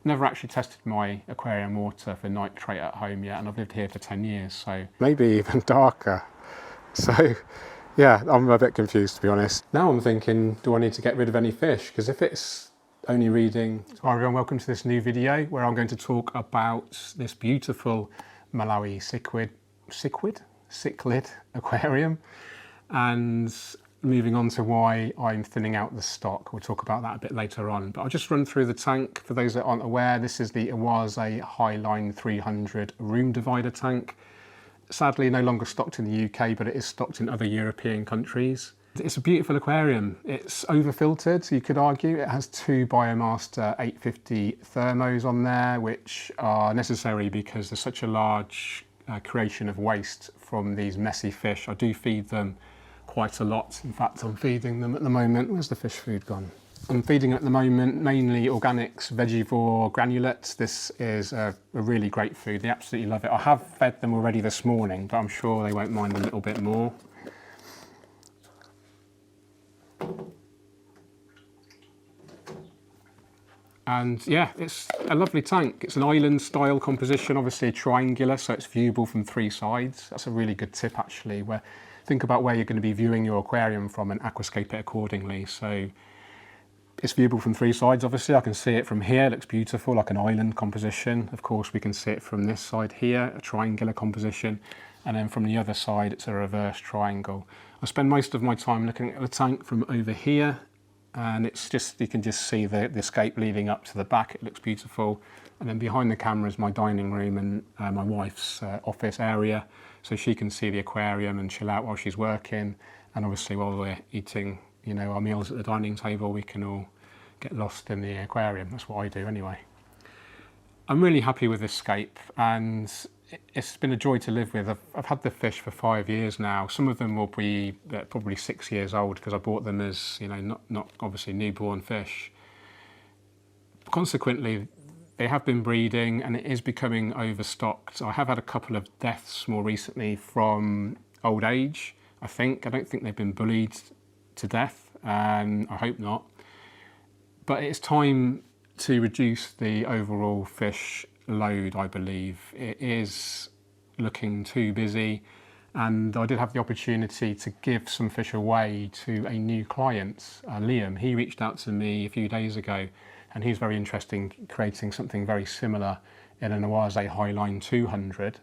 never actually tested my aquarium water for nitrate at home yet, and I've lived here for 10 years, so... Maybe even darker. So, yeah, I'm a bit confused, to be honest. Now I'm thinking, do I need to get rid of any fish? Because if it's only reading... Hi everyone, welcome to this new video where I'm going to talk about this beautiful Malawi cichlid aquarium, and moving on to why I'm thinning out the stock. We'll talk about that a bit later on, but I'll just run through the tank. For those that aren't aware, this is the Iwaze Highline 300 room divider tank. Sadly no longer stocked in the UK, but it is stocked in other European countries. It's a beautiful aquarium. It's over-filtered, so you could argue. It has two Biomaster 850 thermos on there, which are necessary because there's such a large creation of waste from these messy fish. I do feed them quite a lot. In fact, I'm feeding them at the moment. Where's the fish food gone? I'm feeding at the moment mainly organics, vegivore granulates. This is a really great food. They absolutely love it. I have fed them already this morning, but I'm sure they won't mind a little bit more. And yeah, it's a lovely tank. It's an island style composition, obviously triangular, so it's viewable from three sides. That's a really good tip actually, where think about where you're going to be viewing your aquarium from and aquascape it accordingly. So it's viewable from three sides, obviously. I can see it from here, it looks beautiful, like an island composition. Of course, we can see it from this side here, a triangular composition. And then from the other side, it's a reverse triangle. I spend most of my time looking at the tank from over here, and it's just, you can just see the escape leading up to the back. It looks beautiful. And then behind the camera is my dining room and my wife's office area, so she can see the aquarium and chill out while she's working. And obviously while we're eating, you know, our meals at the dining table, we can all get lost in the aquarium. That's what I do anyway. I'm really happy with this scape, and it's been a joy to live with. I've had the fish for 5 years now. Some of them will be probably 6 years old because I bought them as, you know, not obviously newborn fish. Consequently, they have been breeding and it is becoming overstocked. I have had a couple of deaths more recently from old age, I think. I don't think they've been bullied to death, and I hope not. But it's time to reduce the overall fish load, I believe. It is looking too busy, and I did have the opportunity to give some fish away to a new client, Liam. He reached out to me a few days ago, and he's very interested in creating something very similar in an Iwaze Highline 200,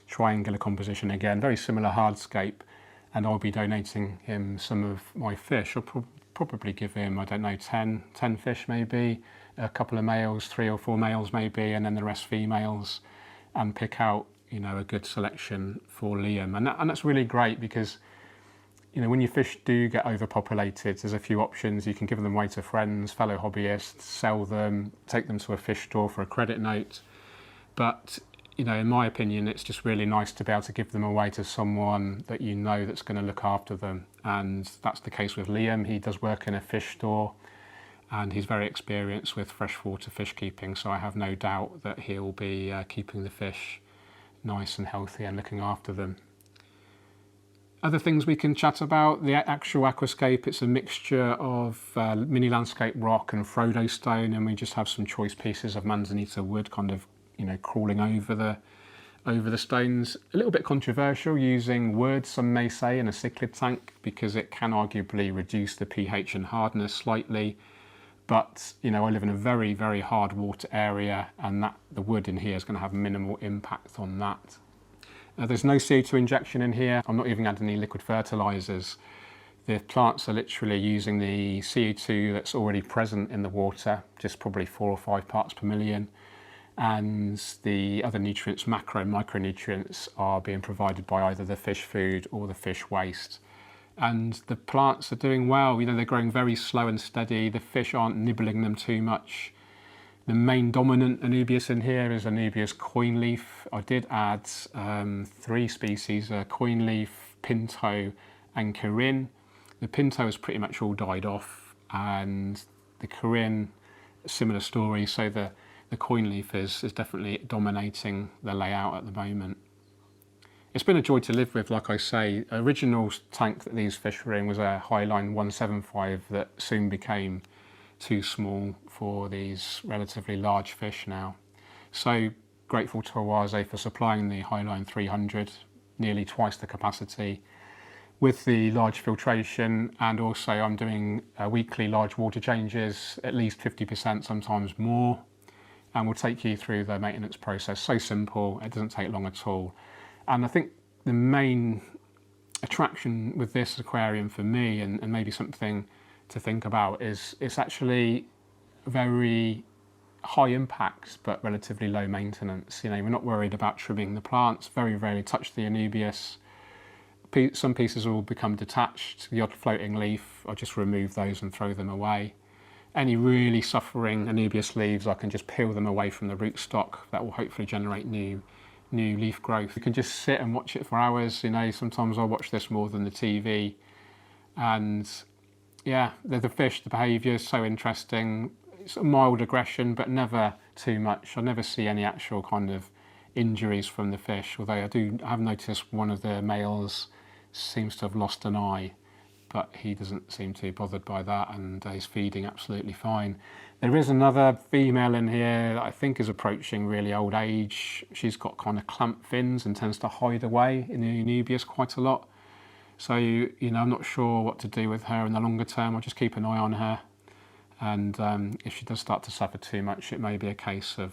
triangular composition again, very similar hardscape, and I'll be donating him some of my fish. I'll probably give him, I don't know, 10 fish maybe, a couple of males, 3 or 4 males maybe, and then the rest females, and pick out, you know, a good selection for Liam. And that's really great because, you know, when your fish do get overpopulated, there's a few options. You can give them away to friends, fellow hobbyists, sell them, take them to a fish store for a credit note. But, you know, in my opinion, it's just really nice to be able to give them away to someone that you know that's going to look after them. And that's the case with Liam. He does work in a fish store and he's very experienced with freshwater fish keeping. So I have no doubt that he'll be keeping the fish nice and healthy and looking after them. Other things we can chat about, the actual aquascape, it's a mixture of mini landscape rock and Frodo stone, and we just have some choice pieces of manzanita wood kind of, you know, crawling over the stones. A little bit controversial using wood, some may say, in a cichlid tank because it can arguably reduce the pH and hardness slightly. But, you know, I live in a very, very hard water area, and the wood in here is going to have minimal impact on that. There's no CO2 injection in here. I'm not even adding any liquid fertilizers. The plants are literally using the CO2 that's already present in the water, just probably 4 or 5 parts per million. And the other nutrients, macro and micronutrients, are being provided by either the fish food or the fish waste. And the plants are doing well. You know, they're growing very slow and steady. The fish aren't nibbling them too much. The main dominant Anubias in here is Anubias coinleaf. I did add 3 species, coinleaf, pinto and Corinne. The pinto has pretty much all died off, and the Corinne, similar story. So the coinleaf is definitely dominating the layout at the moment. It's been a joy to live with, like I say. Original tank that these fish were in was a Highline 175 that soon became too small for these relatively large fish now. So grateful to Oase for supplying the Highline 300, nearly twice the capacity, with the large filtration, and also I'm doing weekly large water changes, at least 50%, sometimes more, and we'll take you through the maintenance process. So simple, it doesn't take long at all. And I think the main attraction with this aquarium for me, and maybe something to think about, is it's actually very high impact but relatively low maintenance. You know, we're not worried about trimming the plants, very rarely touch the Anubias. Some pieces will become detached, the odd floating leaf, I'll just remove those and throw them away. Any really suffering Anubias leaves, I can just peel them away from the rootstock. That will hopefully generate new leaf growth. You can just sit and watch it for hours. You know, sometimes I'll watch this more than the TV. And yeah, the fish, the behaviour is so interesting. It's a mild aggression, but never too much. I never see any actual kind of injuries from the fish, although I have noticed one of the males seems to have lost an eye, but he doesn't seem to be bothered by that, and he's feeding absolutely fine. There is another female in here that I think is approaching really old age. She's got kind of clamp fins and tends to hide away in the Anubias quite a lot. So, you know, I'm not sure what to do with her in the longer term. I'll just keep an eye on her. And if she does start to suffer too much, it may be a case of,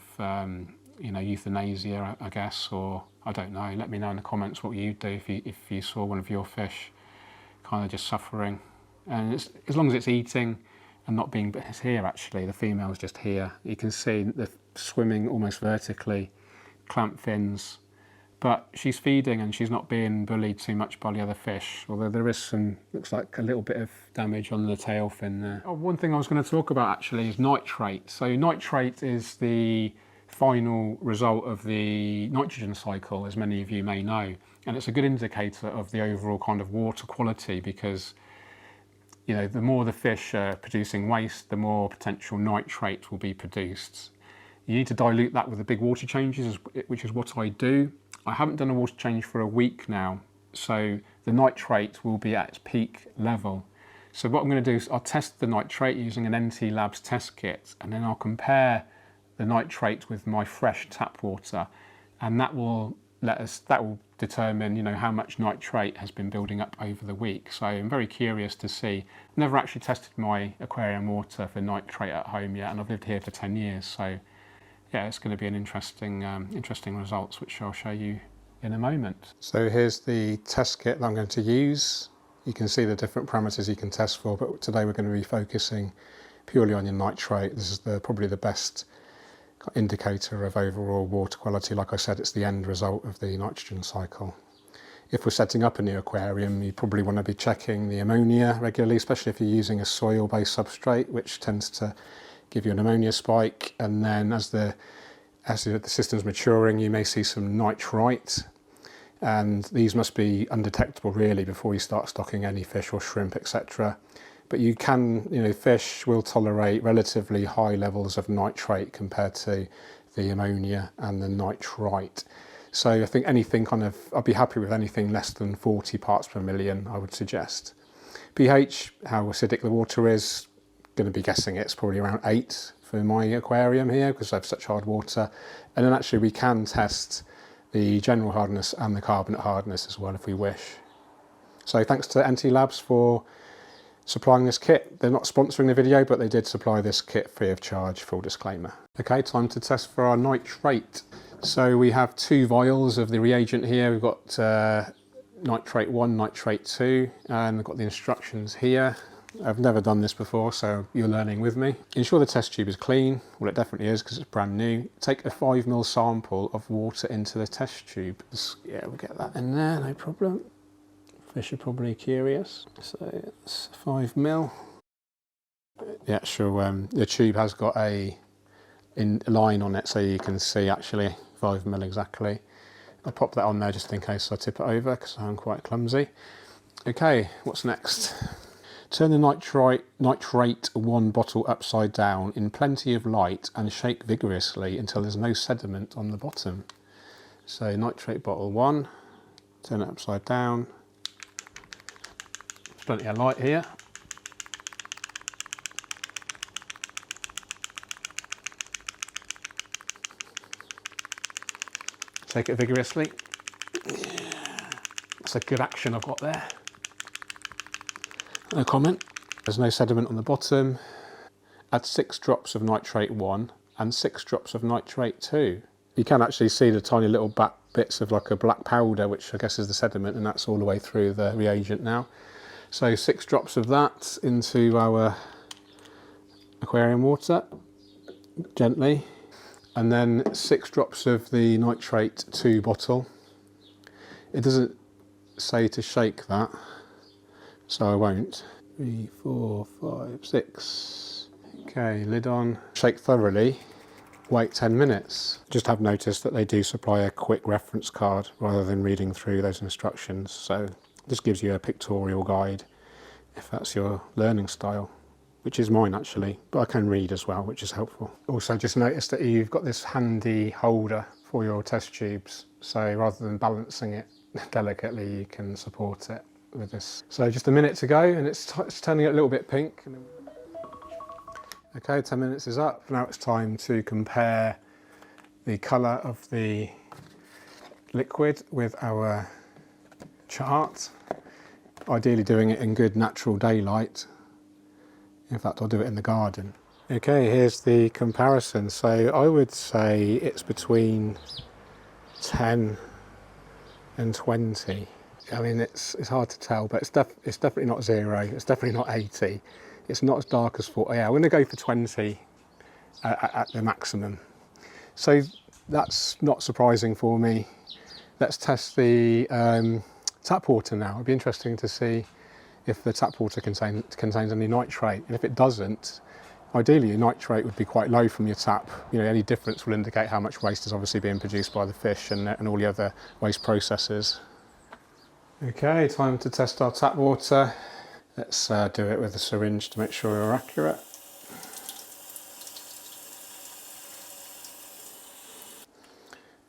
you know, euthanasia, I guess, or I don't know. Let me know in the comments what you'd do if you saw one of your fish kind of just suffering. And as long as it's eating and not being, but it's here actually, the female's just here. You can see they're swimming almost vertically, clamp fins, but she's feeding and she's not being bullied too much by the other fish, although there is some, looks like a little bit of damage on the tail fin there. Oh, one thing I was going to talk about actually is nitrate. So nitrate is the final result of the nitrogen cycle, as many of you may know, and it's a good indicator of the overall kind of water quality, because you know, the more the fish are producing waste, the more potential nitrate will be produced. You need to dilute that with the big water changes, which is what I do. I haven't done a water change for a week now, so the nitrate will be at its peak level. So what I'm going to do is I'll test the nitrate using an NT Labs test kit, and then I'll compare the nitrate with my fresh tap water, and that will determine, you know, how much nitrate has been building up over the week. So I'm very curious to see. I've never actually tested my aquarium water for nitrate at home yet, and I've lived here for 10 years. So yeah, it's going to be an interesting results, which I'll show you in a moment. So here's the test kit that I'm going to use. You can see the different parameters you can test for, but today we're going to be focusing purely on your nitrate. This is probably the best indicator of overall water quality. Like I said, it's the end result of the nitrogen cycle. If we're setting up a new aquarium, you probably want to be checking the ammonia regularly, especially if you're using a soil-based substrate, which tends to give you an ammonia spike. And then as the system's maturing, you may see some nitrite, and these must be undetectable really before you start stocking any fish or shrimp, etc. But you can, you know, fish will tolerate relatively high levels of nitrate compared to the ammonia and the nitrite. So I think anything kind of, I'd be happy with anything less than 40 parts per million, I would suggest. pH, how acidic the water is, going to be guessing it's probably around 8 for my aquarium here because I have such hard water. And then actually we can test the general hardness and the carbonate hardness as well if we wish. So thanks to NT Labs for supplying this kit. They're not sponsoring the video, but they did supply this kit free of charge, full disclaimer. Okay, time to test for our nitrate. So we have 2 vials of the reagent here. We've got nitrate 1, nitrate 2, and I've got the instructions here. I've never done this before, so you're learning with me. Ensure the test tube is clean. Well, it definitely is because it's brand new. Take a 5 ml sample of water into the test tube. Yeah, we'll get that in there, no problem. Fish are probably curious. So it's 5 ml. The actual the tube has got a line on it, so you can see actually 5 ml exactly. I'll pop that on there just in case I tip it over because I'm quite clumsy. Okay, what's next? Turn the nitrate 1 bottle upside down in plenty of light and shake vigorously until there's no sediment on the bottom. So nitrate bottle 1, turn it upside down. Plenty of light here. Shake it vigorously. That's a good action I've got there. No comment. There's no sediment on the bottom. Add 6 drops of nitrate 1 and 6 drops of nitrate 2. You can actually see the tiny little back bits of like a black powder, which I guess is the sediment, and that's all the way through the reagent now. So 6 drops of that into our aquarium water, gently. And then 6 drops of the nitrate 2 bottle. It doesn't say to shake that, so I won't. 3, 4, 5, 6. Okay, lid on. Shake thoroughly. Wait 10 minutes. Just have noticed that they do supply a quick reference card rather than reading through those instructions. So this gives you a pictorial guide if that's your learning style, which is mine actually, but I can read as well, which is helpful. Also just notice that you've got this handy holder for your test tubes. So rather than balancing it delicately, you can support it with this. So just a minute to go, and it's turning it a little bit pink. Okay, 10 minutes is up. Now it's time to compare the colour of the liquid with our chart. Ideally doing it in good natural daylight. In fact, I'll do it in the garden. Okay, here's the comparison. So I would say it's between 10 and 20. I mean, it's hard to tell, but it's definitely not 0. It's definitely not 80. It's not as dark as 40. Yeah, I'm going to go for 20 at the maximum. So that's not surprising for me. Let's test the tap water now. It'd be interesting to see if the tap water contains any nitrate. And if it doesn't, ideally your nitrate would be quite low from your tap. You know, any difference will indicate how much waste is obviously being produced by the fish and all the other waste processes. Okay, time to test our tap water. Let's do it with a syringe to make sure we're accurate.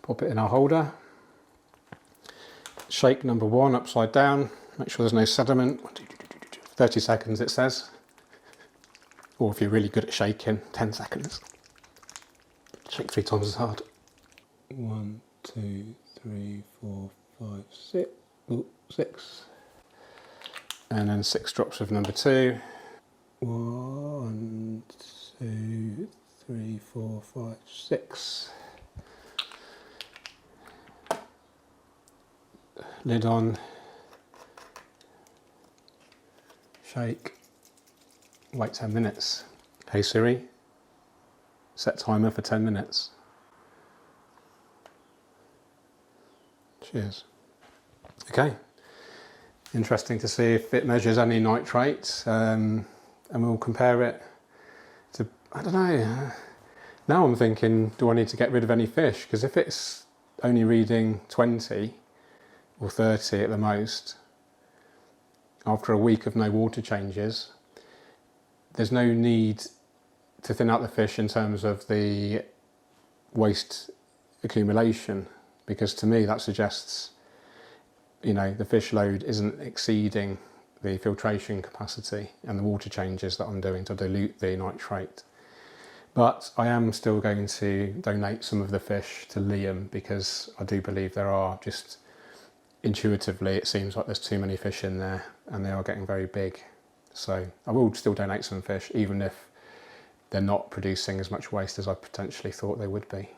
Pop it in our holder. Shake number 1 upside down. Make sure there's no sediment. 30 seconds it says. Or if you're really good at shaking, 10 seconds. Shake 3 times as hard. 1, 2, 3, 4, 5, 6. Ooh, 6. And then 6 drops of number 2. 1, 2, 3, 4, 5, 6. Lid on. Shake. Wait 10 minutes. Hey Siri, set timer for 10 minutes. Cheers. Okay. Interesting to see if it measures any nitrate, and we'll compare it to, I don't know, now I'm thinking, do I need to get rid of any fish? Because if it's only reading 20 or 30 at the most, after a week of no water changes, there's no need to thin out the fish in terms of the waste accumulation, because to me that suggests, you know, the fish load isn't exceeding the filtration capacity and the water changes that I'm doing to dilute the nitrate. But I am still going to donate some of the fish to Liam, because I do believe there are, just intuitively, it seems like there's too many fish in there and they are getting very big. So I will still donate some fish, even if they're not producing as much waste as I potentially thought they would be.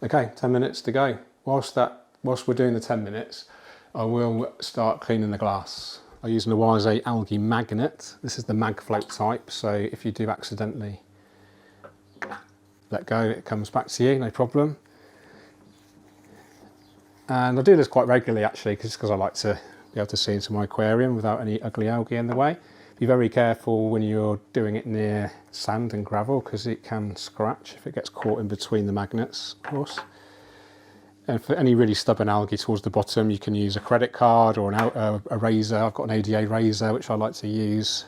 Okay, 10 minutes to go. Whilst we're doing the 10 minutes, I will start cleaning the glass. I'm using a Wise algae magnet. This is the mag float type, so if you do accidentally let go, it comes back to you, no problem. And I do this quite regularly actually, because I like to be able to see into my aquarium without any ugly algae in the way. Be very careful when you're doing it near sand and gravel, because it can scratch if it gets caught in between the magnets, of course. And for any really stubborn algae towards the bottom, you can use a credit card or a razor. I've got an ADA razor, which I like to use.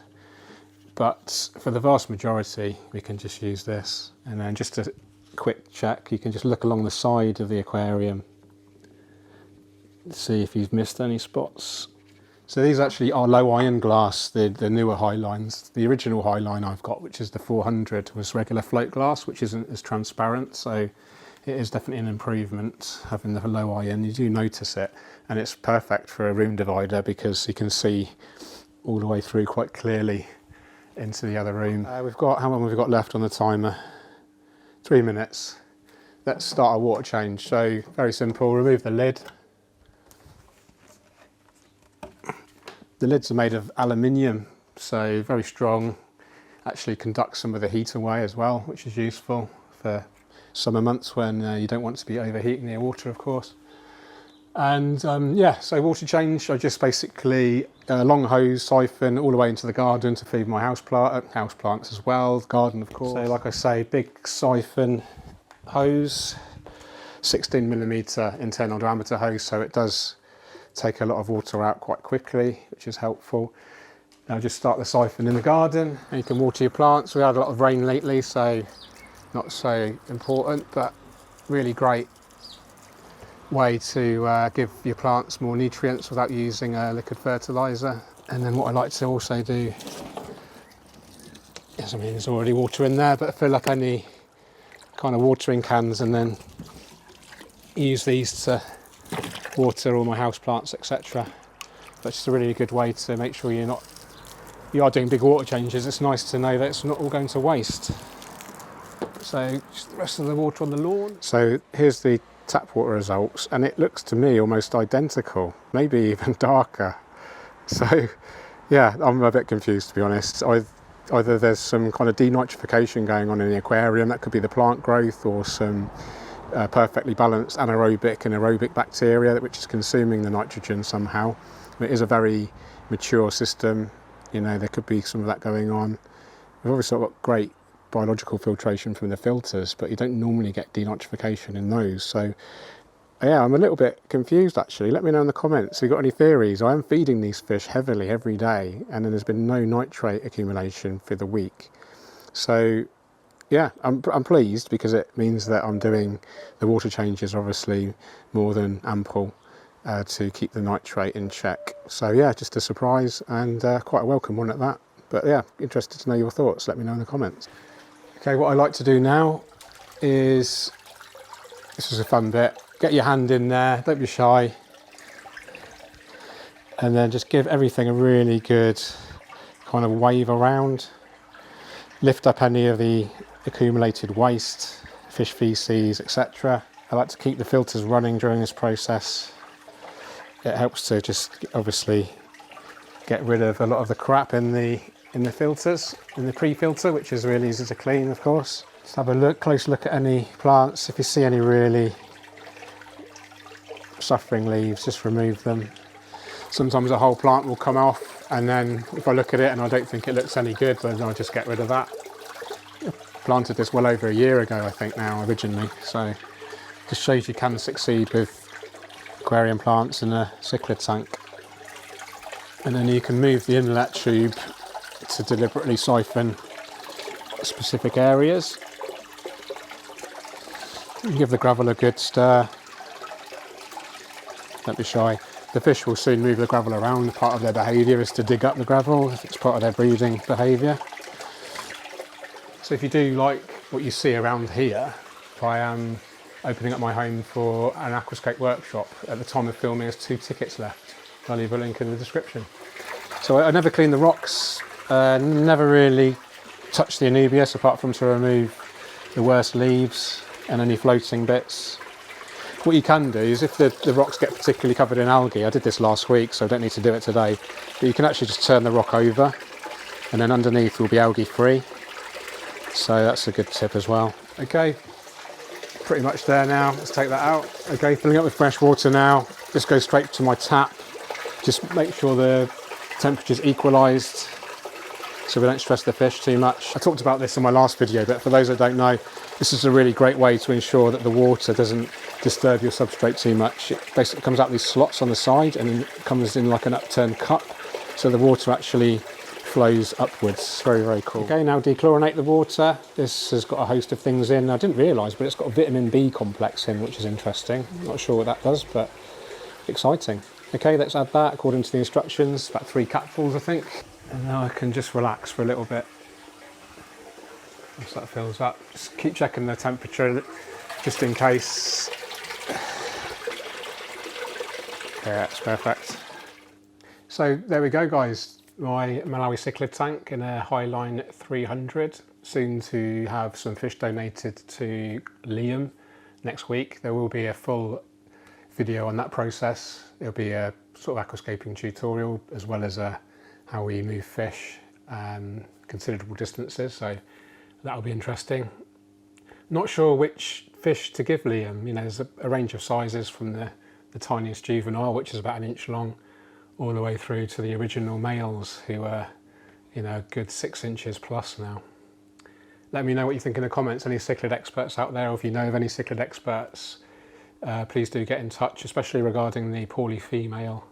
But for the vast majority, we can just use this. And then just a quick check, you can just look along the side of the aquarium, see if you've missed any spots. So these actually are low iron glass, the newer high lines. The original high line I've got, which is the 400, was regular float glass, which isn't as transparent. So it is definitely an improvement having the low iron. You do notice it, and it's perfect for a room divider because you can see all the way through quite clearly into the other room. We've got, how long have we got left on the timer? 3 minutes. Let's start our water change. So very simple, remove the lid. The lids are made of aluminium, so very strong, actually conducts some of the heat away as well, which is useful for summer months when you don't want to be overheating the water, of course. And yeah, so water change, I just basically a long hose siphon all the way into the garden to feed my houseplants as well, garden of course. So like I say, big siphon hose, 16mm internal diameter hose, so it does take a lot of water out quite quickly, which is helpful. Now just start the siphon in the garden and you can water your plants. We had a lot of rain lately, so not so important, but really great way to give your plants more nutrients without using a liquid fertiliser. And then what I like to also do is, I mean, there's already water in there, but fill up any kind of watering cans and then use these to water all my house plants, etc. That's just a really good way to make sure you are doing big water changes. It's nice to know that it's not all going to waste. So just the rest of the water on the lawn. So here's the tap water results, and it looks to me almost identical, maybe even darker. So yeah, I'm a bit confused, to be honest. Either there's some kind of denitrification going on in the aquarium, that could be the plant growth, or some perfectly balanced anaerobic and aerobic bacteria which is consuming the nitrogen somehow. It is a very mature system, you know, there could be some of that going on. We've obviously got great biological filtration from the filters, but you don't normally get denitrification in those. So yeah, I'm a little bit confused actually. Let me know in the comments if you've got any theories. I am feeding these fish heavily every day, and then there's been no nitrate accumulation for the week. So yeah, I'm pleased because it means that I'm doing the water changes obviously more than ample to keep the nitrate in check. So yeah, just a surprise, and quite a welcome one at that. But yeah, interested to know your thoughts. Let me know in the comments. Okay, what I like to do now is, this is a fun bit, get your hand in there, don't be shy, and then just give everything a really good kind of wave around. Lift up any of the accumulated waste, fish feces, etc. I like to keep the filters running during this process. It helps to just obviously get rid of a lot of the crap in the filters, in the pre-filter, which is really easy to clean, of course. Just have a close look at any plants. If you see any really suffering leaves, just remove them. Sometimes a whole plant will come off, and then if I look at it and I don't think it looks any good, then I'll just get rid of that. I planted this well over a year ago, I think now, originally, so just shows you can succeed with aquarium plants in a cichlid tank. And then you can move the inlet tube to deliberately siphon specific areas. And give the gravel a good stir. Don't be shy. The fish will soon move the gravel around. Part of their behaviour is to dig up the gravel. It's part of their breeding behaviour. So if you do like what you see around here, I am opening up my home for an aquascape workshop. At the time of filming, there's 2 tickets left. I'll leave a link in the description. So I never clean the rocks, never really touch the anubias apart from to remove the worst leaves and any floating bits. What you can do is, if the rocks get particularly covered in algae, I did this last week so I don't need to do it today, but you can actually just turn the rock over and then underneath will be algae free. So that's a good tip as well. Okay, pretty much there now. Let's take that out. Okay, filling up with fresh water now. Just go straight to my tap. Just make sure the temperature's equalised so we don't stress the fish too much. I talked about this in my last video, but for those that don't know, this is a really great way to ensure that the water doesn't disturb your substrate too much. It basically comes out these slots on the side and then it comes in like an upturned cup, so the water actually flows upwards. It's very, very cool. Okay, now dechlorinate the water. This has got a host of things in. I didn't realise, but it's got a vitamin B complex in, which is interesting. Not sure what that does, but exciting. Okay, let's add that according to the instructions, about 3 capfuls I think. And now I can just relax for a little bit once that fills up. Just keep checking the temperature. just in case. Okay, that's perfect. So there we go, guys. My Malawi cichlid tank in a Highline 300. Soon to have some fish donated to Liam next week. There will be a full video on that process. It'll be a sort of aquascaping tutorial as well as how we move fish considerable distances. So that'll be interesting. Not sure which fish to give Liam. You know, there's a range of sizes from the tiniest juvenile, which is about an inch long, all the way through to the original males who are, you know, a good 6 inches plus now. Let me know what you think in the comments. Any cichlid experts out there, or if you know of any cichlid experts, please do get in touch, especially regarding the poorly female.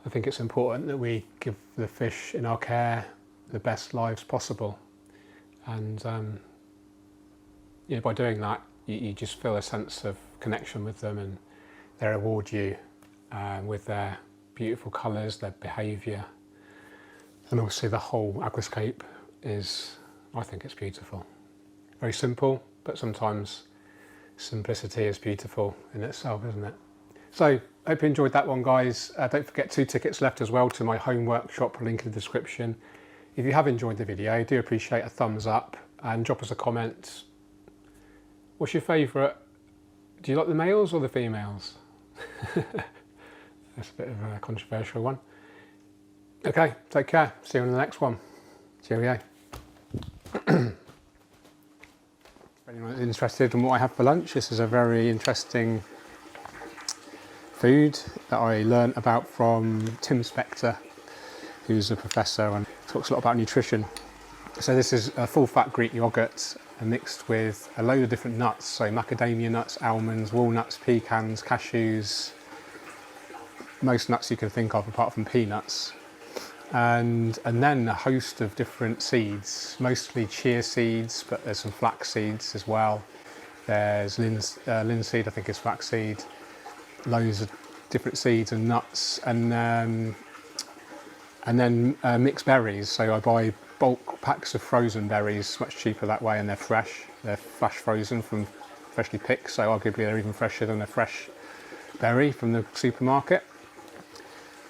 I think it's important that we give the fish in our care the best lives possible. And yeah, by doing that, you just feel a sense of connection with them, and they reward you with their beautiful colours, their behaviour, and obviously the whole aquascape is, I think it's beautiful. Very simple, but sometimes simplicity is beautiful in itself, isn't it? So, hope you enjoyed that one, guys. Don't forget 2 tickets left as well to my home workshop, link in the description. If you have enjoyed the video, I do appreciate a thumbs up, and drop us a comment. What's your favourite? Do you like the males or the females? That's a bit of a controversial one. Okay, take care. See you in the next one. Cheerio. If anyone's interested in what I have for lunch, this is a very interesting food that I learnt about from Tim Spector, who's a professor and talks a lot about nutrition. So this is a full-fat Greek yogurt mixed with a load of different nuts, so macadamia nuts, almonds, walnuts, pecans, cashews, most nuts you can think of apart from peanuts, and then a host of different seeds, mostly chia seeds, but there's some flax seeds as well. There's linseed, I think is flax seed, loads of different seeds and nuts, and then mixed berries. So I buy bulk packs of frozen berries, much cheaper that way, and they're fresh. They're flash frozen from freshly picked, so arguably they're even fresher than a fresh berry from the supermarket.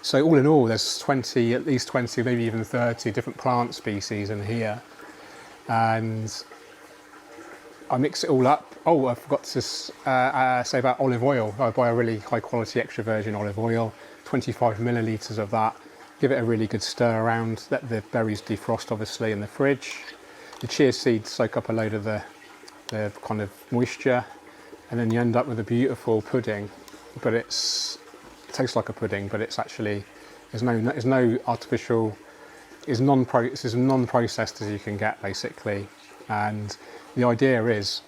So all in all, there's at least 20, maybe even 30 different plant species in here. And I mix it all up. Oh, I forgot to say about olive oil. I buy a really high quality extra virgin olive oil, 25 millilitres of that. Give it a really good stir around, let the berries defrost obviously in the fridge. The chia seeds soak up a load of the kind of moisture, and then you end up with a beautiful pudding. But it tastes like a pudding, but it's actually, there's no artificial, it's as non-processed as you can get basically. And the idea is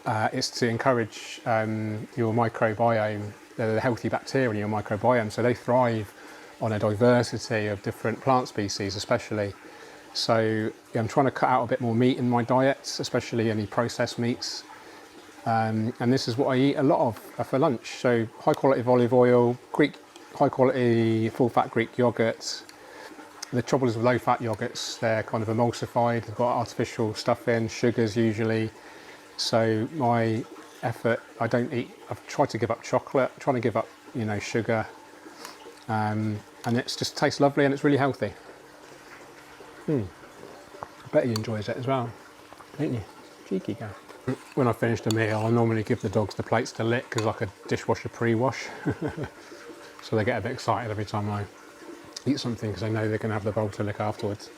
to encourage your microbiome, the healthy bacteria in your microbiome, so they thrive on a diversity of different plant species especially. So I'm trying to cut out a bit more meat in my diet, especially any processed meats. And this is what I eat a lot of for lunch. So high quality olive oil, high quality full fat Greek yogurt. The trouble is with low fat yogurts, they're kind of emulsified, they've got artificial stuff in, sugars usually. So my effort, I've tried to give up chocolate, trying to give up, you know, sugar. And it just tastes lovely and it's really healthy. I bet he enjoys it as well, don't you? Cheeky guy. When I finish the meal, I normally give the dogs the plates to lick as like a dishwasher pre-wash. So they get a bit excited every time I eat something because they know they're going to have the bowl to lick afterwards.